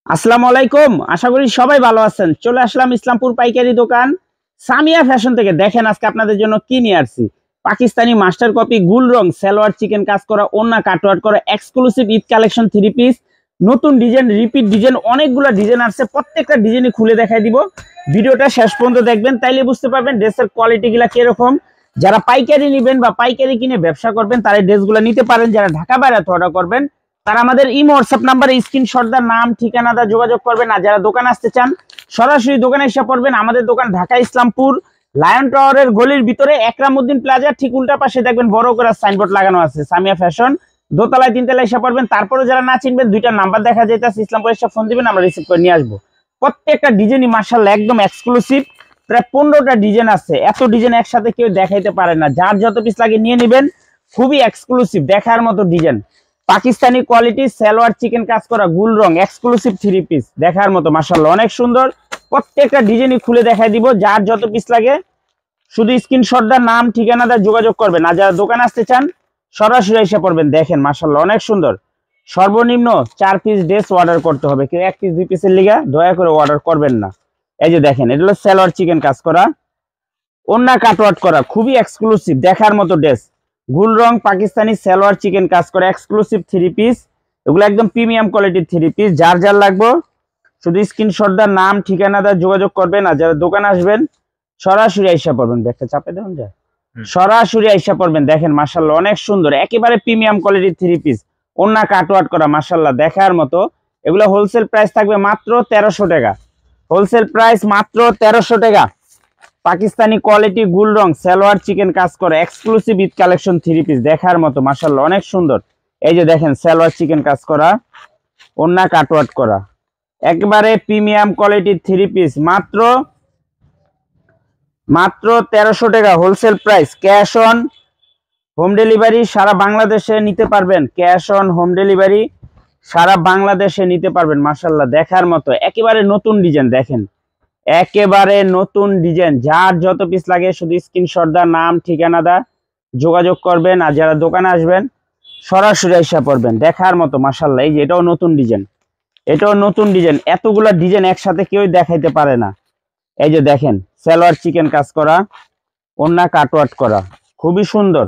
আসসালামু আলাইকুম। আশা করি সবাই ভালো আছেন। চলে আসলাম ইসলামপুর পাইকারি দোকান সামিয়া ফ্যাশন থেকে। দেখেন আজকে আপনাদের জন্য কি নিয়ে আসছি। পাকিস্তানি মাস্টার কপি গুল রং সালোয়ার চিকেন কাজ করা ওন্না কাটওয়ার্ক করা এক্সক্লুসিভ ঈদ কালেকশন 3 পিস, নতুন ডিজাইন, রিপিট ডিজাইন, অনেকগুলো ডিজাইন আসছে। প্রত্যেকটা ডিজাইনই খুলে দেখাই দিব। ভিডিওটা শেষ পর্যন্ত দেখবেন, তাইলে বুঝতে পারবেন ড্রেসের কোয়ালিটি গুলা কিরকম। যারা পাইকারি নেবেন বা পাইকারি কিনে ব্যবসা করবেন তারা ড্রেসগুলো নিতে পারেন। যারা ঢাকা বাইরে অর্ডার করবেন তারা আমাদের ইমো হোয়াটসঅ্যাপ নাম্বারে স্ক্রিনশট দা নাম ঠিকানা দা যোগাযোগ করবেন। আর যারা দোকান আসতে চান সরাসরি দোকানে এসে পড়বেন। আমাদের দোকান ঢাকা ইসলামপুর লায়ন টাওয়ারের গলির ভিতরে একরামউদ্দিন প্লাজা ঠিক উল্টা পাশে দেখবেন বড় করে সাইনবোর্ড লাগানো আছে সামিয়া ফ্যাশন। দোতলায় তিনতলায় এসে পড়বেন। তারপরে যারা না চিনবেন দুইটা নাম্বার দেখা যাইতেছে, ইসলামপুর এসে ফোন দিবেন, আমরা রিসিভ করে নিয়ে আসবো। প্রত্যেকটা ডিজাইনই মাশাআল্লাহ একদম এক্সক্লুসিভ। প্রায় 15টা ডিজাইন আছে। এত ডিজাইন একসাথে কেউ দেখাইতে পারে না। যার যত পিস লাগে নিয়ে নেবেন। খুবই এক্সক্লুসিভ দেখার মতো design. Pakistani quality salwar chicken কাজ করা গুল রং এক্সক্লুসিভ 3 পিস দেখার মতো মাশাআল্লাহ অনেক সুন্দর। প্রত্যেকটা ডিজাইনই খুলে দেখাই দিব। যার যত পিস লাগে শুধু স্ক্রিনশট দা নাম ঠিকানা দা যোগাযোগ করবেন। আর যারা দোকান আসতে চান সরাসরি এসে পড়বেন। দেখেন মাশাআল্লাহ অনেক সুন্দর। সর্বনিম্ন 4 পিস ড্রেস অর্ডার করতে হবে। কেউ 1 পিস 2 পিসের লিগা দয়া করে অর্ডার করবেন না। এই যে দেখেন এটা হলো সালোয়ার চিকেন কাজ করা ওন্না কাটওয়ার্ক করা খুবই এক্সক্লুসিভ দেখার মতো ড্রেস। গুল রং পাকিস্তানি সালোয়ার চিকেন কাজ করে এক্সক্লুসিভ 3 পিস। এগুলো একদম প্রিমিয়াম কোয়ালিটির 3 পিস। যার যার লাগবে শুধু স্ক্রিনশট দা নাম ঠিকানা দা যোগাযোগ করবেন। আর যারা দোকান আসবেন সরাসরি আইসা পড়বেন। ব্যাগটা চাপে দেন যায়, সরাসরি আইসা পড়বেন। দেখেন মাশাআল্লাহ অনেক সুন্দর একেবারে প্রিমিয়াম কোয়ালিটির 3 পিস ওন্না কাটওয়ার্ক করা মাশাআল্লাহ দেখার মতো। এগুলো হোলসেল প্রাইস থাকবে মাত্র 1300 টাকা। হোলসেল প্রাইস মাত্র 1300 টাকা। পাকিস্তানি কোয়ালিটি গুল রং সালোয়ার চিকেন কাজ করে এক্সক্লুসিভ ঈদ কালেকশন 3 পিস দেখার মতো মাশাআল্লাহ অনেক সুন্দর। এই যে দেখেন সালোয়ার চিকেন কাজ করা ওন্না কাটওয়ার্ক করা একবারে প্রিমিয়াম কোয়ালিটির 3 পিস মাত্র 1300 টাকা wholesale price. Cash on home delivery সারা বাংলাদেশে নিতে পারবেন। ক্যাশ অন হোম ডেলিভারি সারা বাংলাদেশে নিতে পারবেন। মাশাআল্লাহ দেখার মতো একেবারে নতুন ডিজাইন। দেখেন একেবারে নতুন ডিজাইন। যার যত পিস লাগে শুধু স্ক্রিনশট দা নাম ঠিকানা দা যোগাযোগ করবেন। আর যারা দোকানে আসবেন সরাসরি এসে পড়বেন। দেখার মতো মাশাআল্লাহ। এই যে এটাও নতুন ডিজাইন, এটাও নতুন ডিজাইন। এতগুলা ডিজাইন একসাথে কেউ দেখাইতে পারে না। এই যে দেখেন সালোয়ার চিকেন কাজ করা ওন্না কাটওয়ার্ক করা খুবই সুন্দর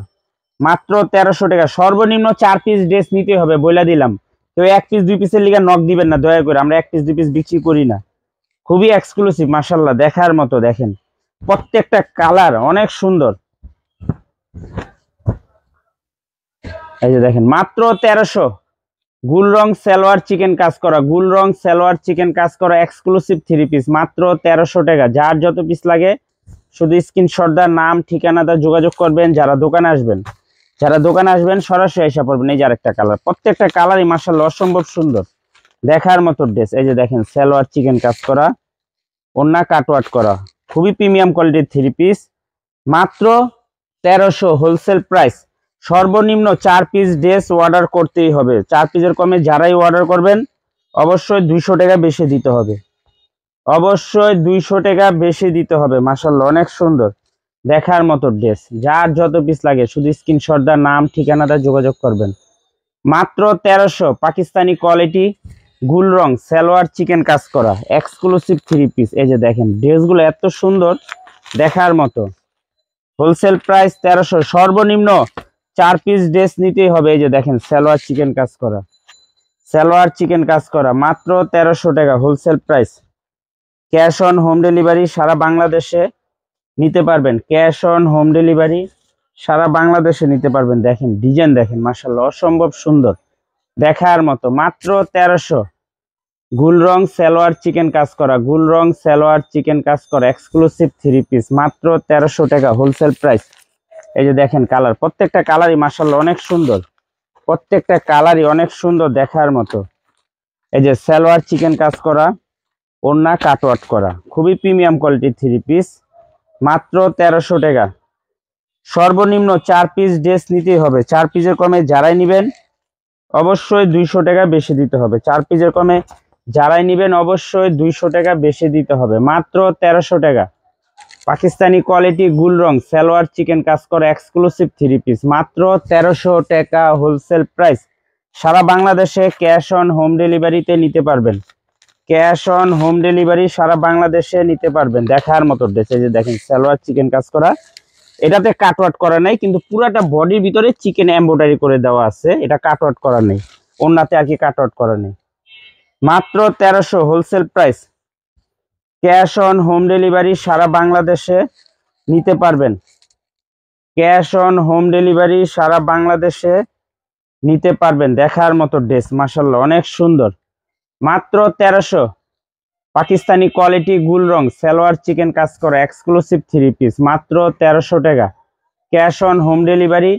মাত্র 1300 টাকা। সর্বনিম্ন 4 পিস ড্রেস নিতে হবে বইলা দিলাম। কেউ 1 পিস 2 পিসের লিগা নক দিবেন না দয়া করে। আমরা 1 পিস 2 পিস বিক্রি করি না। খুবই এক্সক্লুসিভ মাশাআল্লাহ দেখার মতো। দেখেন প্রত্যেকটা কালার অনেক সুন্দর। এই যে দেখেন মাত্র 1300 গুল রং সালোয়ার চিকেন কাজ করা গুল রং সালোয়ার চিকেন কাজ করা এক্সক্লুসিভ 3 পিস মাত্র 1300 টাকা। যার যত পিস লাগে শুধু স্ক্রিনশট দা নাম ঠিকানা দা যোগাযোগ করবেন। যারা দোকানে আসবেন সরাসরি এসে পড়বেন। এই যে আরেকটা কালার, প্রত্যেকটা কালারই মাশাআল্লাহ অসম্ভব সুন্দর দেখার মতো ড্রেস। এই যে দেখেন সালোয়ার চিকেন কাজ করা ওন্না কাটওয়ার্ক করা খুবই প্রিমিয়াম কোয়ালিটির 3 পিস মাত্র 1300 হোলসেল প্রাইস। সর্বনিম্ন 4 পিস ড্রেস অর্ডার করতেই হবে। 4 পিসের কমে যারাই অর্ডার করবেন অবশ্যই 200 টাকা বেশি দিতে হবে। অবশ্যই 200 টাকা বেশি দিতে হবে। মাশাআল্লাহ অনেক সুন্দর দেখার মতো ড্রেস। যার যত পিস লাগে শুধু স্ক্রিনশট দা নাম ঠিকানাটা যোগাযোগ করবেন। মাত্র 1300 পাকিস্তানি কোয়ালিটি গুল রং সালোয়ার চিকেন কাজ করা এক্সক্লুসিভ 3 পিস। এই যে দেখেন ড্রেসগুলো এত সুন্দর দেখার মতো। Wholesale price 1300। সর্বনিম্ন 4 পিস ড্রেস নিতেই হবে। এই যে দেখেন সালোয়ার চিকেন কাজ করা মাত্র 1300 টাকা wholesale price. Cash on home delivery সারা বাংলাদেশে নিতে পারবেন। ক্যাশ অন হোম ডেলিভারি সারা বাংলাদেশে নিতে পারবেন। দেখেন ডিজাইন দেখেন মাশাআল্লাহ অসম্ভব সুন্দর দেখার মতো মাত্র 1300 গুল রং সালোয়ার চিকেন কাজ করা এক্সক্লুসিভ 3 পিস মাত্র 1300 টাকা হোলসেল প্রাইস। এই যে দেখেন কালার, প্রত্যেকটা কালারই মাশাআল্লাহ অনেক সুন্দর, প্রত্যেকটা কালারই অনেক সুন্দর দেখার মতো। এই যে সালোয়ার চিকেন কাজ করা ওন্না কাটওয়ার্ক করা খুবই প্রিমিয়াম কোয়ালিটির 3 পিস মাত্র 1300 টাকা। সর্বনিম্ন 4 পিস ড্রেস নিতেই হবে। 4 পিসের কমে যারাই নেবেন অবশ্যই 200 টাকা বেশি দিতে হবে। 4 পিসের কমে যারাই নেবেন অবশ্যই 200 টাকা বেশি দিতে হবে। মাত্র 1300 টাকা। পাকিস্তানি কোয়ালিটি গুল রং সালোয়ার চিকেন কাজ করা এক্সক্লুসিভ 3 পিস মাত্র 1300 টাকা হোলসেল প্রাইস। সারা বাংলাদেশে ক্যাশ অন হোম ডেলিভারিতে নিতে পারবেন। ক্যাশ অন হোম ডেলিভারি সারা বাংলাদেশে নিতে পারবেন। দেখার মতো ড্রেস, এই যে দেখেন সালোয়ার চিকেন কাজ করা, এটাতে কাটওয়ার্ক করা নাই কিন্তু পুরাটা বডির ভিতরে চিকেন এমব্রয়ডারি করে দেওয়া আছে, এটা কাটওয়ার্ক করা নেই, ওনাতে আর কি কাটওয়ার্ক করা নেই। মাত্র 1300 wholesale price. Cash on home delivery সারা বাংলাদেশে নিতে পারবেন। ক্যাশ অন হোম ডেলিভারি সারা বাংলাদেশে নিতে পারবেন। দেখার মতো ড্রেস, মাশাআল্লাহ অনেক সুন্দর। মাত্র 1300। পাকিস্তানি কোয়ালিটি গুল রং সালোয়ার চিকেন কাজ করা এক্সক্লুসিভ 3 পিস, মাত্র 1300 টাকা। ক্যাশ অন হোম ডেলিভারি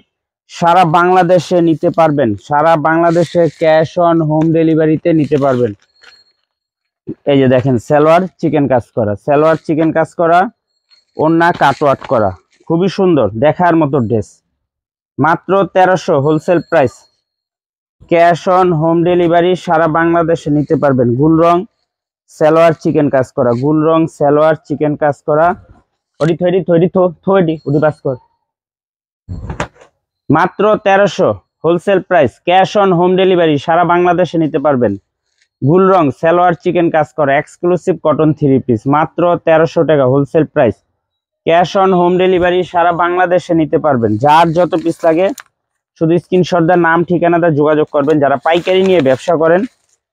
সারা বাংলাদেশে নিতে পারবেন। সারা বাংলাদেশে ক্যাশ অন হোম ডেলিভারিতে নিতে পারবেন। এই যে দেখেন সালোয়ার চিকেন কাজ করা, সালোয়ার চিকেন কাজ করা, ওন্না কাটওয়ার্ক করা, খুবই সুন্দর দেখার মতো ড্রেস। মাত্র 1300 wholesale price. Cash on home delivery সারা বাংলাদেশে নিতে পারবেন। গুল রং সালোয়ার চিকেন কাজ করা, গুল রং সালোয়ার চিকেন কাজ করা, মাত্র 1300 wholesale price. Cash on home delivery সারা বাংলাদেশে নিতে পারবেন। গুল রং সালোয়ার চিকেন কাজ করা এক্সক্লুসিভ কটন 3 পিস, মাত্র 1300 টাকা wholesale price. Cash on home delivery সারা বাংলাদেশে নিতে পারবেন। যার যত পিস লাগে শুধু স্ক্রিনশট দা নাম ঠিকানাটা যোগাযোগ করবেন। যারা পাইকারি নিয়ে ব্যবসা করেন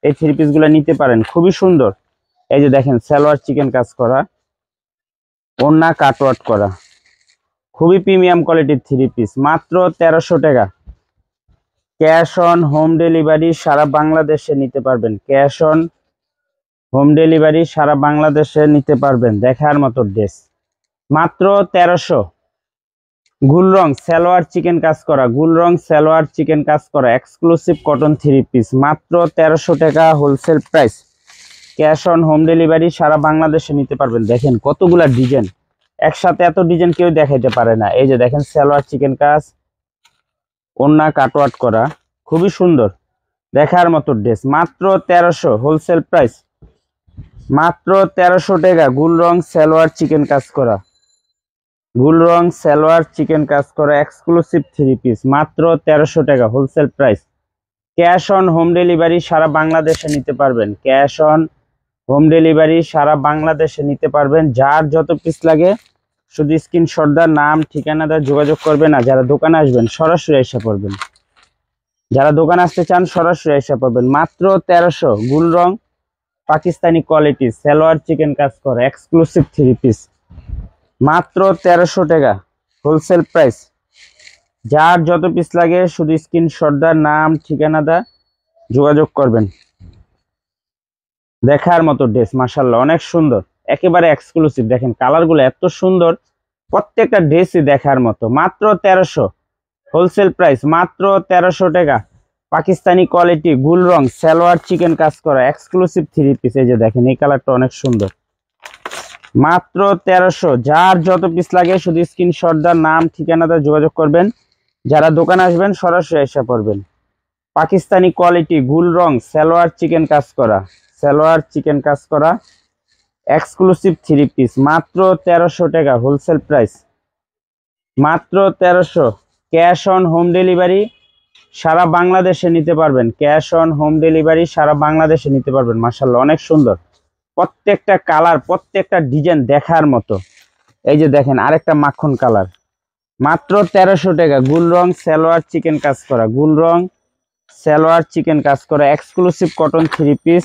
এই 3 পিসগুলো নিতে পারেন, খুবই সুন্দর। এই যে দেখেন সালোয়ার চিকেন কাজ করা, ওন্না কাটওয়ার্ক করা, খুবই প্রিমিয়াম কোয়ালিটির 3 পিস, মাত্র 1300 টাকা। ক্যাশ অন হোম ডেলিভারি সারা বাংলাদেশে নিতে পারবেন। ক্যাশ অন হোম ডেলিভারি সারা বাংলাদেশে নিতে পারবেন। দেখার মতো ড্রেস, মাত্র 1300। গুল রং সালোয়ার চিকেন কাজ করা, গুল রং সালোয়ার চিকেন কাজ করা এক্সক্লুসিভ কটন 3 পিস, মাত্র 1300 টাকা wholesale price. Cash on home delivery সারা বাংলাদেশে নিতে পারবেন। দেখেন কতগুলা ডিজাইন, একসাথে এত ডিজাইন কেউ দেখাইতে পারে না। এই যে দেখেন সালোয়ার চিকেন কাজ, ওন্না কাটওয়ার্ক করা, খুবই সুন্দর দেখার মতো ড্রেস, মাত্র 1300 হোলসেল প্রাইস। মাত্র 1300 টাকা। গুল রং সালোয়ার চিকেন কাজ করা, গুল রং সালোয়ার চিকেন কাজ করা এক্সক্লুসিভ 3 পিস, মাত্র 1300 টাকা wholesale price. Cash on home delivery সারা বাংলাদেশে নিতে পারবেন। ক্যাশ অন হোম ডেলিভারি সারা বাংলাদেশে নিতে পারবেন। যার যত পিস লাগে শুধু স্ক্রিনশট দা নাম ঠিকানাটা যোগাযোগ করবেন। না যারা দোকানে আসবেন সরাসরি এসে পড়বেন, যারা দোকানে আসতে চান সরাসরি এসে পড়বেন। মাত্র 1300। গুল রং পাকিস্তানি কোয়ালিটি সালোয়ার চিকেন কাজ করা এক্সক্লুসিভ 3 পিস, মাত্র 1300 টাকা হোলসেল প্রাইস। যার যত পিস লাগে শুধু স্ক্রিনশট দা নাম ঠিকানাটা যোগাযোগ করবেন। দেখার মতো ড্রেস, মাশাআল্লাহ অনেক সুন্দর, একেবারে এক্সক্লুসিভ। দেখেন কালারগুলো এত সুন্দর, প্রত্যেকটা ড্রেসই দেখার মতো। মাত্র 1300 হোলসেল প্রাইস, মাত্র 1300 টাকা। পাকিস্তানি কোয়ালিটি গুল রং সালোয়ার চিকেন কাজ করা এক্সক্লুসিভ 3 পিস। এই যে দেখেন এই কালারটা অনেক সুন্দর, মাত্র 1300। যার যত পিস লাগে শুধু স্ক্রিনশট দা নাম ঠিকানাটা যোগাযোগ করবেন। যারা দোকানে আসবেন সরাসরি এসে পড়বেন। পাকিস্তানি কোয়ালিটি গুল রং সালোয়ার চিকেন কাজ করা, সালোয়ার চিকেন কাজ করা এক্সক্লুসিভ 3 পিস, মাত্র 1300 টাকা হোলসেল প্রাইস, মাত্র 1300। ক্যাশ অন হোম ডেলিভারি সারা বাংলাদেশে নিতে পারবেন। ক্যাশ অন হোম ডেলিভারি সারা বাংলাদেশে নিতে পারবেন। মাশাআল্লাহ অনেক সুন্দর, প্রত্যেকটা কালার প্রত্যেকটা ডিজাইন দেখার মতো। এই যে দেখেন আরেকটা মাখন কালার, মাত্র 1300 টাকা। গুল রং সালোয়ার চিকেন কাজ করা, গুল রং সালোয়ার চিকেন কাজ করা এক্সক্লুসিভ কটন 3 পিস,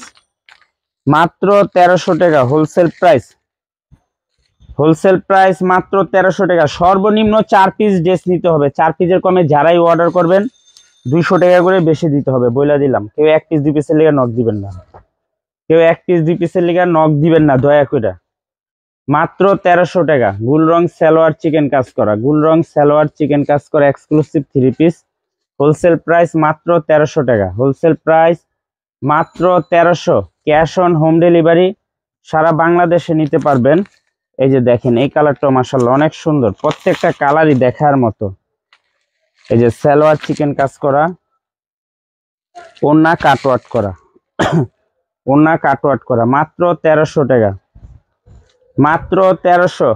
মাত্র 1300 টাকা হোলসেল প্রাইস। হোলসেল প্রাইস মাত্র 1300 টাকা। সর্বনিম্ন 4 পিস ড্রেস নিতে হবে। 4 পিসের কমে যারাই অর্ডার করবেন 200 টাকা করে বেশি দিতে হবে, বইলা দিলাম। কেউ 1 পিস 2 পিসের লিগে নক দিবেন না, কেউ 1 পিস 2 পিসের লিগে নক দিবেন না দয়া করে। মাত্র 1300 টাকা। গুল রং সালোয়ার চিকেন কাজ করা, গুল রং সালোয়ার চিকেন কাজ করা এক্সক্লুসিভ 3 পিস, হোলসেল প্রাইস মাত্র 1300 টাকা। হোলসেল প্রাইস মাত্র 1300। ক্যাশ অন হোম ডেলিভারি সারা বাংলাদেশে নিতে পারবেন। এই যে দেখেন এই কালারটা মাশাআল্লাহ অনেক সুন্দর, প্রত্যেকটা কালারই দেখার মতো। এই যে সালোয়ার চিকেন কাজ করা, ওন্না কাটওয়ার্ক করা, ওন্না কাটওয়ার্ক করা, মাত্র 1300 টাকা, মাত্র 1300।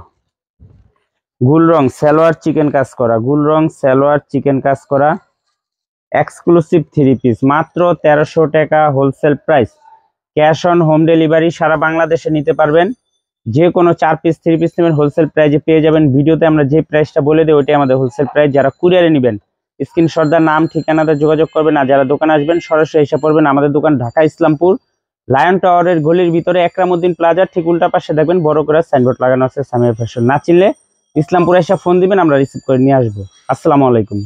গুল রং সালোয়ার চিকেন কাজ করা, গুল রং সালোয়ার চিকেন কাজ করা এক্সক্লুসিভ 3 পিস, মাত্র 1300 টাকা wholesale price. Cash on home delivery সারা বাংলাদেশে নিতে পারবেন। যে কোনো 4 পিস 3 পিস নেবেন হোলসেল প্রাইজে পেয়ে যাবেন। ভিডিওতে আমরা যে প্রাইসটা বলে দিই ওইটাই আমাদের হোলসেল প্রাইস। যারা কুরিয়ারে নেবেন স্ক্রিনশটদার নাম ঠিকানাতে যোগাযোগ করবেন, আর যারা দোকানে আসবেন সরাসরি এসে পড়বেন। আমাদের দোকান ঢাকা ইসলামপুর লায়ন টাওয়ারের গলির ভিতরে একরামউদ্দিন প্লাজার ঠিক উল্টা পাশে দেখবেন বড় করে সাইনবোর্ড লাগানো আছে সামিয়া ফ্যাশন। না চিনলে ইসলামপুরে এসে ফোন দিবেন, আমরা রিসিভ করে নিয়ে আসবো। আসসালামু আলাইকুম।